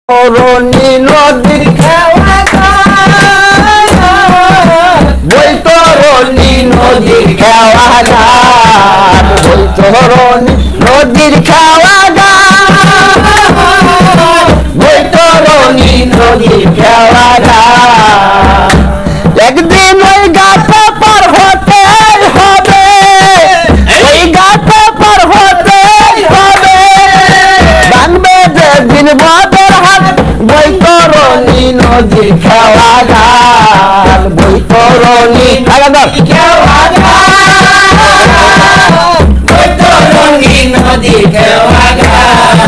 তরুণী নদীর খেলা বৈতরণী নদীর খেলা বৈতরণী নদীর খেলা বৈতরণী নদীর খেলা একদিন ওই গাছে পার হতে হবে ওই গাছে পার হতে হবে বাংবে যেদিন বাদর হাত বৈতরণী নদীর খেলা গান বৈতরণী খেলা বৈতরণী নদীর খেলা গান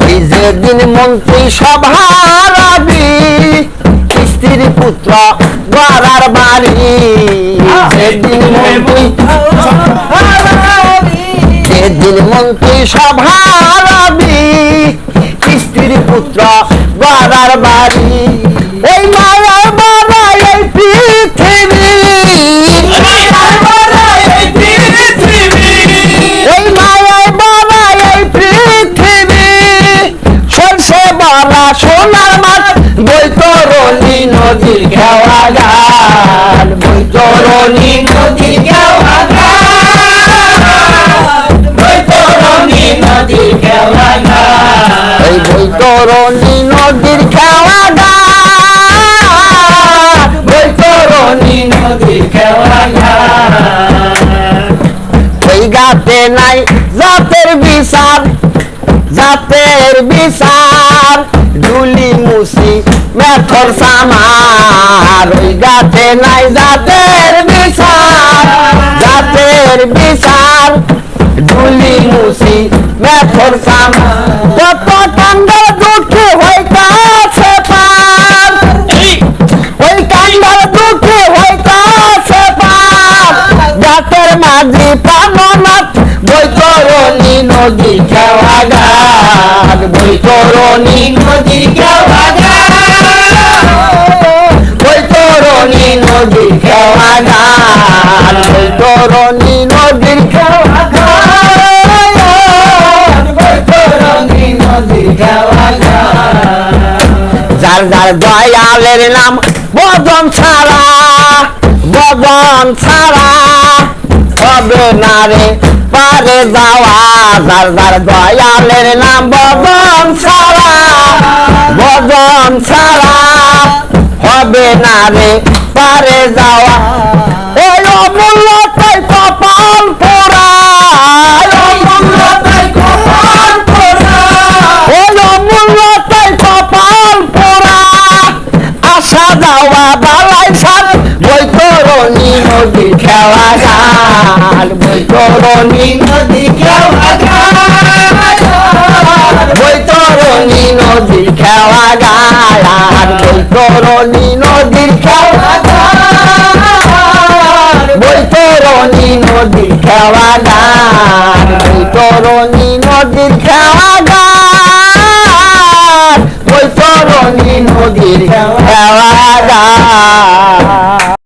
এই যেদিন মন্ত্রী সভারাবি স্ত্রীর পুত্র গড়ার বাড়ি যেদিন মন্ত্রী সভারাবি স্ত্রীর পুত্র গড়ার বাড়ি ওই মায়ার বাবা এই পৃথিবী ওই মায়ার বাবা এই পৃথিবী সরষে বাবা সোনার মাছ বৈতরণী নদীর খেলা গান বৈতরণী নদীর খেলা গান বৈতরণী নদীর খেলা গান এই বৈতরণী নদীর খেলা গান বৈতরণী নদীর খেলা গান ওই গাতে নাই জাতের বিচার জাতের বিচার ডুলি মুসি মেথর সামার ওই গাতে নাই জাতের বিচার জাতের বিচার ডুলি মুসি মেথর সামার কত কাঙ্গাল দুঃখী হইতাছে পার ওই কাঙ্গাল দুঃখী হইতাছে পার গাতের মাঝি প্রাণনাথ বৈতরণী নদী খেলা গান বৈতরণী নদীর খেলা গান বৈতরণী নদীর খেলা গান বৈতরণী নদীর খেলা গান বৈতরণী নদীর খেলা গান যার যার দয়ালের নাম বদন ছাড়া হবে না রে পারে যাওয়া যার যার দয়ালের নাম বদন ছাড়া হবে না রে পারে যাওয়া ওই অমূল্য তাই কপাল পোড়া অমূল্য তাই কপাল পোড়া ওই অমূল্য তাই কপাল পোড়া আসা যাওয়া বালাই সাত বৈতরণী নদীর খেলা গান বৈতরণী নদীর খেলা গান বৈতরণী নদীর খেলা গান বৈতরণী নদীর খেলা গান বৈতরণী নদীর খেলা গান বৈতরণী নদীর খেলা গান বৈতরণী নদীর খেলা